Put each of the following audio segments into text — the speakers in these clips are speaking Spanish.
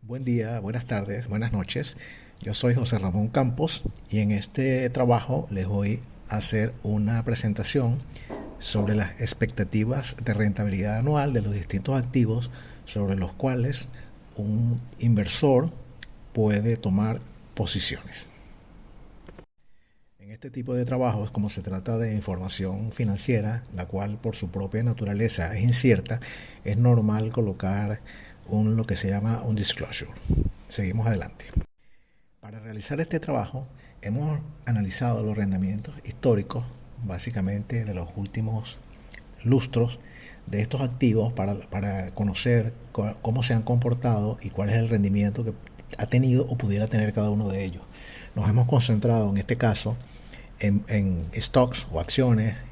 Buen día, buenas tardes, buenas noches. Yo soy José Ramón Campos y en este trabajo les voy a hacer una presentación sobre las expectativas de rentabilidad anual de los distintos activos sobre los cuales un inversor puede tomar posiciones. En este tipo de trabajos, como se trata de información financiera, la cual por su propia naturaleza es incierta, es normal colocar lo que se llama un disclosure. Seguimos adelante. Para realizar este trabajo, hemos analizado los rendimientos históricos, básicamente de los últimos lustros de estos activos para conocer cómo se han comportado y cuál es el rendimiento que ha tenido o pudiera tener cada uno de ellos. Nos hemos concentrado en este caso en stocks o acciones,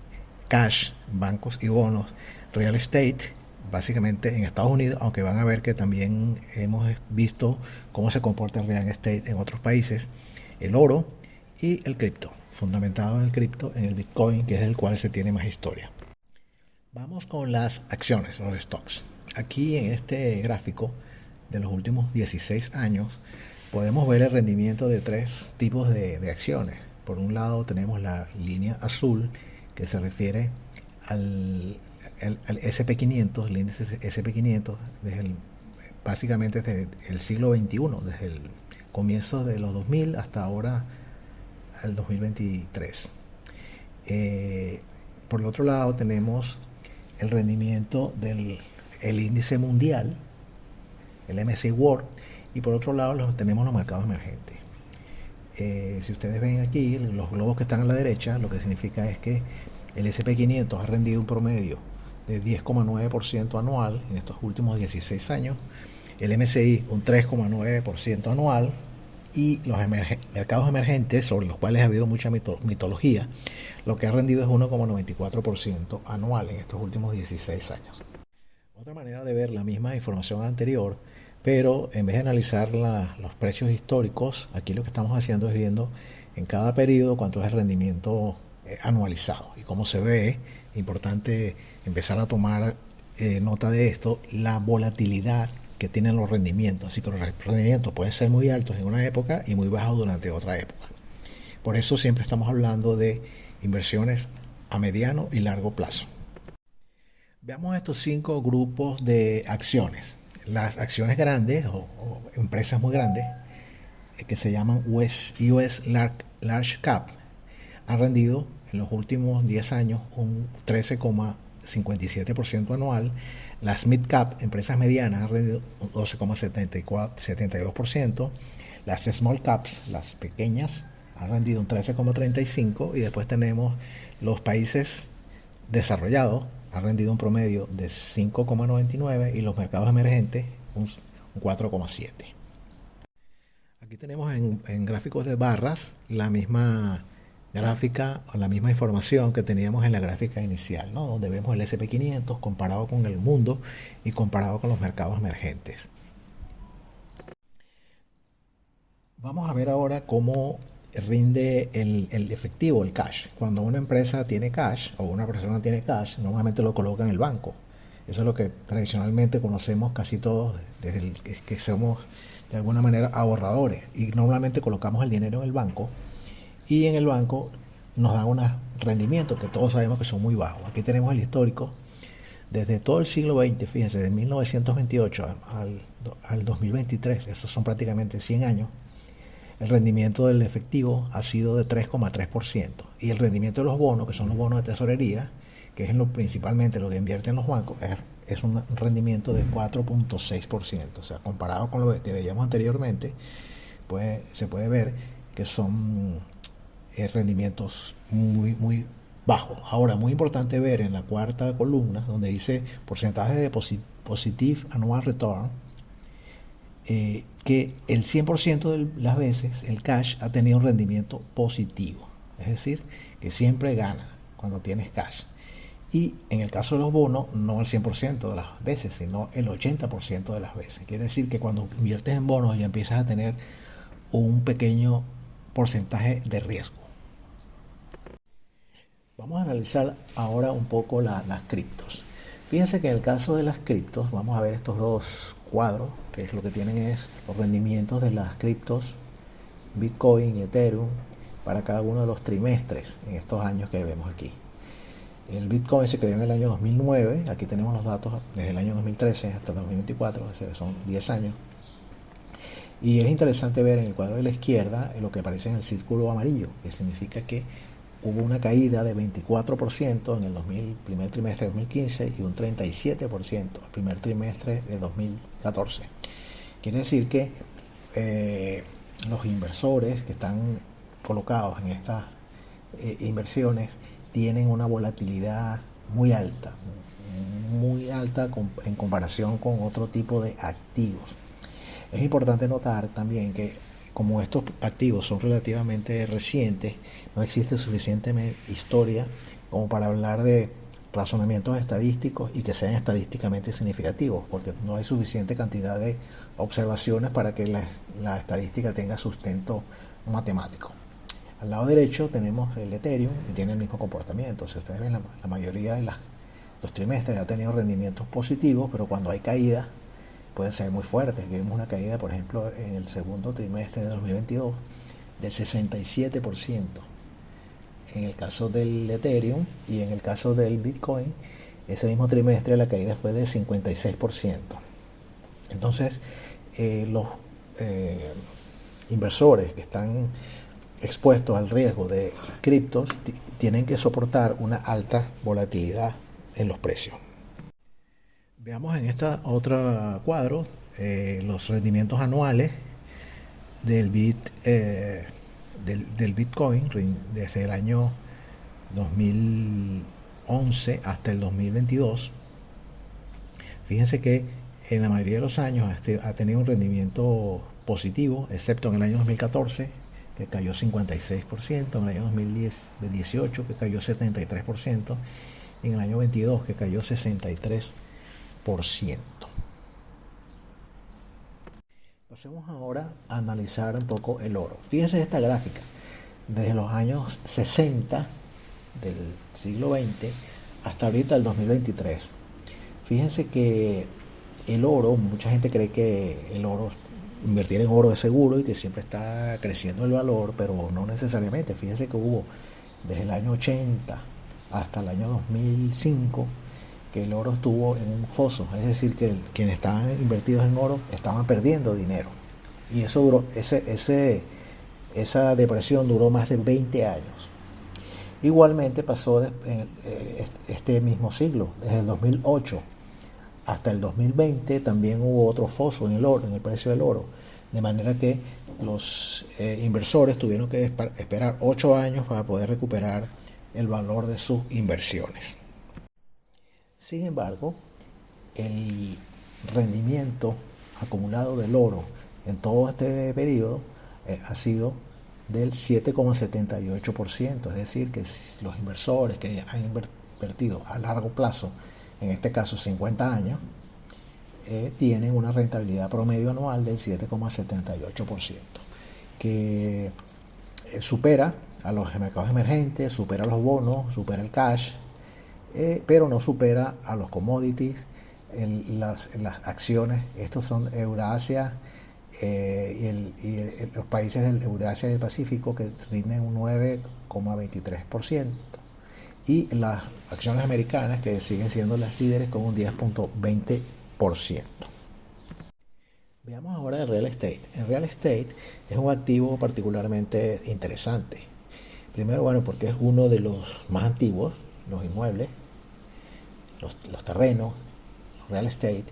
cash, bancos y bonos, real estate, básicamente en Estados Unidos, aunque van a ver que también hemos visto cómo se comporta el real estate en otros países, el oro y el cripto, fundamentado en el cripto, en el Bitcoin, que es el cual se tiene más historia. Vamos con las acciones, los stocks. Aquí en este gráfico de los últimos 16 años podemos ver el rendimiento de tres tipos de acciones. Por un lado tenemos la línea azul que se refiere al SP500, el índice SP500, básicamente desde el siglo XXI, desde el comienzo de los 2000 hasta ahora, el 2023. Por el otro lado tenemos el rendimiento del índice mundial, el MSCI World, y por otro lado tenemos los mercados emergentes. Si ustedes ven aquí los globos que están a la derecha, lo que significa es que el SP500 ha rendido un promedio de 10,9% anual en estos últimos 16 años, el MSCI un 3,9% anual, y los mercados emergentes, sobre los cuales ha habido mucha mitología, lo que ha rendido es 1,94% anual en estos últimos 16 años. Otra manera de ver la misma información anterior, pero en vez de analizar los precios históricos, aquí lo que estamos haciendo es viendo en cada periodo cuánto es el rendimiento anualizado. Y como se ve, importante empezar a tomar nota de esto, la volatilidad que tienen los rendimientos. Así que los rendimientos pueden ser muy altos en una época y muy bajos durante otra época. Por eso siempre estamos hablando de inversiones a mediano y largo plazo. Veamos estos 5 grupos de acciones. Las acciones grandes o empresas muy grandes, que se llaman US Large Cap, han rendido en los últimos 10 años un 13,57% anual. Las Mid Cap, empresas medianas, han rendido un 12,72%. Las Small Caps, las pequeñas, han rendido un 13,35%. Y después tenemos los países desarrollados, ha rendido un promedio de 5,99, y los mercados emergentes un 4,7. Aquí tenemos en gráficos de barras la misma gráfica o la misma información que teníamos en la gráfica inicial, ¿no? Donde vemos el SP500 comparado con el mundo y comparado con los mercados emergentes. Vamos a ver ahora cómo rinde el efectivo, el cash. Cuando una empresa tiene cash o una persona tiene cash, normalmente lo coloca en el banco. Eso es lo que tradicionalmente conocemos casi todos desde que somos de alguna manera ahorradores, y normalmente colocamos el dinero en el banco, y en el banco nos dan unos rendimientos que todos sabemos que son muy bajos. Aquí tenemos el histórico desde todo el siglo XX, fíjense, de 1928 al 2023, esos son prácticamente 100 años. El rendimiento del efectivo ha sido de 3,3%, y el rendimiento de los bonos, que son los bonos de tesorería, que es principalmente lo que invierten los bancos, es un rendimiento de 4,6%. O sea, comparado con lo que veíamos anteriormente, pues se puede ver que son rendimientos muy bajos. Ahora, muy importante ver en la cuarta columna, donde dice porcentaje de positive annual return, que el 100% de las veces el cash ha tenido un rendimiento positivo. Es decir, que siempre gana cuando tienes cash. Y en el caso de los bonos, no el 100% de las veces, sino el 80% de las veces. Quiere decir que cuando inviertes en bonos ya empiezas a tener un pequeño porcentaje de riesgo. Vamos a analizar ahora un poco las criptos. Fíjense que en el caso de las criptos, vamos a ver estos dos cuadro, que es lo que tienen es los rendimientos de las criptos Bitcoin y Ethereum para cada uno de los trimestres en estos años que vemos aquí. El Bitcoin se creó en el año 2009, aquí tenemos los datos desde el año 2013 hasta 2024, son 10 años. Y es interesante ver en el cuadro de la izquierda lo que aparece en el círculo amarillo, que significa que hubo una caída de 24% en el primer trimestre de 2015 y un 37% el primer trimestre de 2014. Quiere decir que los inversores que están colocados en estas inversiones tienen una volatilidad muy alta en comparación con otro tipo de activos. Es importante notar también que como estos activos son relativamente recientes, no existe suficiente historia como para hablar de razonamientos estadísticos y que sean estadísticamente significativos, porque no hay suficiente cantidad de observaciones para que la estadística tenga sustento matemático. Al lado derecho tenemos el Ethereum y tiene el mismo comportamiento. Si ustedes ven, la mayoría de los trimestres ha tenido rendimientos positivos, pero cuando hay caídas pueden ser muy fuertes. Vimos una caída, por ejemplo, en el segundo trimestre de 2022 del 67%. En el caso del Ethereum y en el caso del Bitcoin, ese mismo trimestre la caída fue del 56%. Entonces, los inversores que están expuestos al riesgo de criptos tienen que soportar una alta volatilidad en los precios. Veamos en esta otra cuadro los rendimientos anuales del Bitcoin desde el año 2011 hasta el 2022. Fíjense que en la mayoría de los años ha tenido un rendimiento positivo, excepto en el año 2014, que cayó 56%, en el año 2018, que cayó 73%, y en el año 22, que cayó 63%. Pasemos ahora a analizar un poco el oro. Fíjense esta gráfica, desde los años 60 del siglo XX hasta ahorita el 2023. Fíjense que el oro, mucha gente cree que invertir en oro es seguro y que siempre está creciendo el valor, pero no necesariamente. Fíjense que hubo desde el año 80 hasta el año 2005 que el oro estuvo en un foso, es decir, que quienes estaban invertidos en oro estaban perdiendo dinero. Y eso duró, esa depresión duró más de 20 años. Igualmente pasó en este mismo siglo, desde el 2008 hasta el 2020 también hubo otro foso en el oro, en el precio del oro, de manera que los inversores tuvieron que esperar 8 años para poder recuperar el valor de sus inversiones. Sin embargo, el rendimiento acumulado del oro en todo este periodo ha sido del 7,78%, es decir, que los inversores que han invertido a largo plazo, en este caso 50 años, tienen una rentabilidad promedio anual del 7,78%, que supera a los mercados emergentes, supera a los bonos, supera el cash, pero no supera a los commodities, en las acciones. Estos son Eurasia y los países del Eurasia y el Pacífico, que rinden un 9,23%, y las acciones americanas, que siguen siendo las líderes con un 10,20%. Veamos ahora el real estate. El real estate es un activo particularmente interesante. Primero, bueno, porque es uno de los más antiguos, los inmuebles, los terrenos, real estate,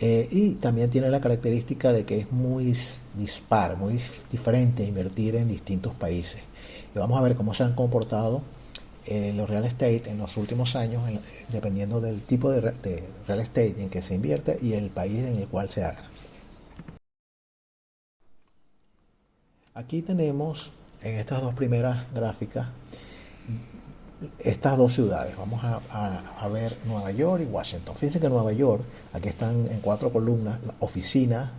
y también tiene la característica de que es muy dispar, muy diferente a invertir en distintos países. Y vamos a ver cómo se han comportado los real estate en los últimos años, dependiendo del tipo de real estate en que se invierte y el país en el cual se haga. Aquí tenemos en estas dos primeras gráficas estas dos ciudades. Vamos a ver Nueva York y Washington. Fíjense que Nueva York, aquí están en 4 columnas, oficina,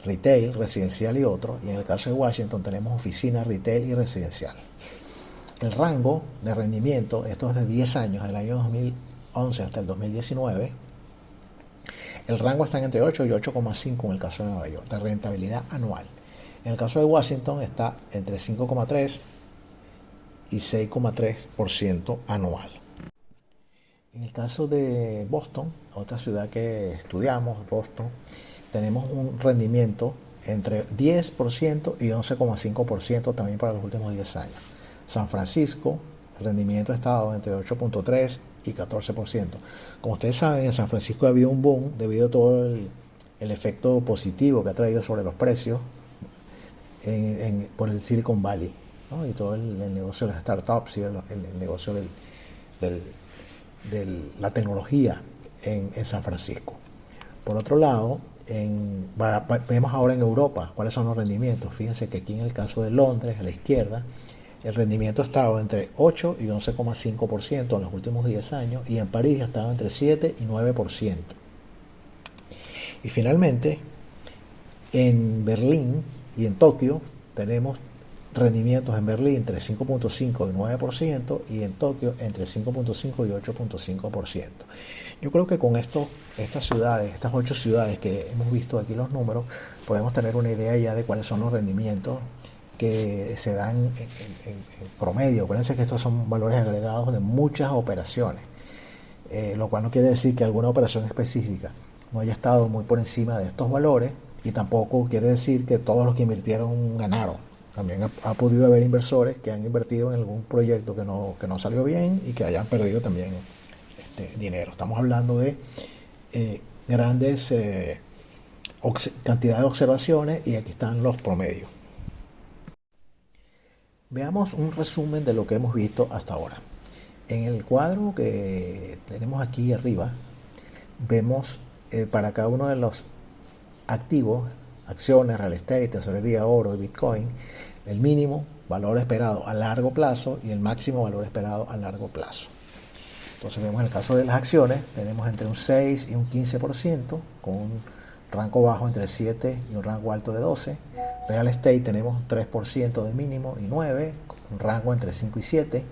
retail, residencial y otro. Y en el caso de Washington tenemos oficina, retail y residencial. El rango de rendimiento, esto es de 10 años, del año 2011 hasta el 2019, El rango está entre 8 y 8,5 en el caso de Nueva York, de rentabilidad anual. En el caso de Washington está entre 5,3 y 6,3% anual. En el caso de Boston, otra ciudad que estudiamos, Boston, tenemos un rendimiento entre 10% y 11,5% también para los últimos 10 años. San Francisco, el rendimiento ha estado entre 8,3 y 14%. Como ustedes saben, en San Francisco ha habido un boom debido a todo el efecto positivo que ha traído sobre los precios por el Silicon Valley, ¿no? Y todo el negocio de las startups y el negocio de la tecnología en San Francisco. Por otro lado, vemos ahora en Europa cuáles son los rendimientos. Fíjense que aquí en el caso de Londres, a la izquierda, el rendimiento ha estado entre 8 y 11,5% en los últimos 10 años, y en París ha estado entre 7 y 9%. Y finalmente, en Berlín y en Tokio tenemos rendimientos en Berlín entre 5,5 y 9%, y en Tokio entre 5,5 y 8,5%. Yo creo que con estas ciudades, estas 8 ciudades que hemos visto aquí los números, podemos tener una idea ya de cuáles son los rendimientos que se dan en promedio. Acuérdense que estos son valores agregados de muchas operaciones, lo cual no quiere decir que alguna operación específica no haya estado muy por encima de estos valores, y tampoco quiere decir que todos los que invirtieron ganaron. También ha podido haber inversores que han invertido en algún proyecto que no salió bien y que hayan perdido también dinero. Estamos hablando de grandes cantidades de observaciones, y aquí están los promedios. Veamos un resumen de lo que hemos visto hasta ahora. En el cuadro que tenemos aquí arriba, vemos para cada uno de los activos, acciones, real estate, tesorería, oro y Bitcoin, el mínimo valor esperado a largo plazo y el máximo valor esperado a largo plazo. Entonces vemos en el caso de las acciones, tenemos entre un 6 y un 15%, con un rango bajo entre 7 y un rango alto de 12. Real estate tenemos 3% de mínimo y 9, un rango entre 5 y 7.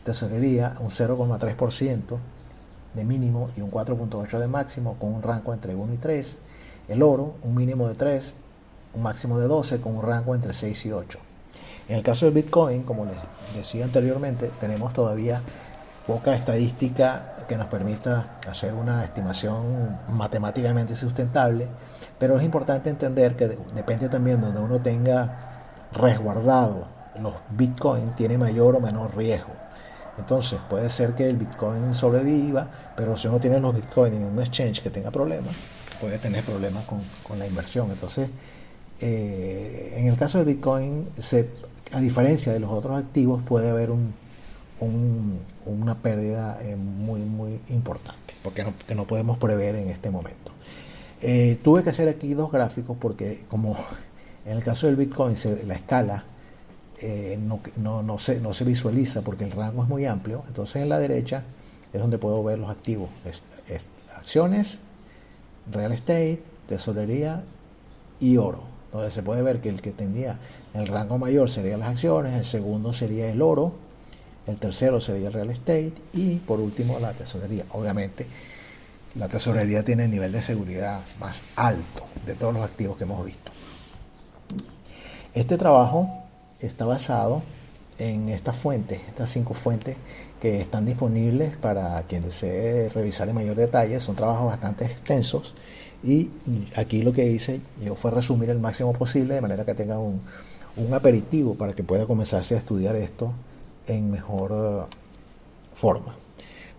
Tesorería un 0,3% de mínimo y un 4,8 de máximo, con un rango entre 1 y 3. El oro, un mínimo de 3, un máximo de 12, con un rango entre 6 y 8. En el caso del Bitcoin, como les decía anteriormente, tenemos todavía poca estadística que nos permita hacer una estimación matemáticamente sustentable, pero es importante entender que depende también de donde uno tenga resguardado los Bitcoin, tiene mayor o menor riesgo. Entonces puede ser que el Bitcoin sobreviva, pero si uno tiene los Bitcoin en un exchange que tenga problemas, puede tener problemas con la inversión. Entonces, en el caso del Bitcoin, a diferencia de los otros activos, puede haber una pérdida muy importante, porque no podemos prever en este momento. Tuve que hacer aquí 2 gráficos porque, como en el caso del Bitcoin, la escala no se visualiza porque el rango es muy amplio. Entonces en la derecha es donde puedo ver los activos, acciones, real estate, tesorería y oro, donde se puede ver que el que tendría el rango mayor serían las acciones, el segundo sería el oro, el tercero sería el real estate y por último la tesorería. Obviamente la tesorería tiene el nivel de seguridad más alto de todos los activos que hemos visto. Este trabajo está basado en estas 5 fuentes que están disponibles para quien desee revisar en mayor detalle. Son trabajos bastante extensos, y aquí lo que hice yo fue resumir el máximo posible, de manera que tenga un aperitivo para que pueda comenzarse a estudiar esto en mejor forma.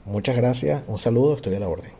Muchas gracias, un saludo, estoy a la orden.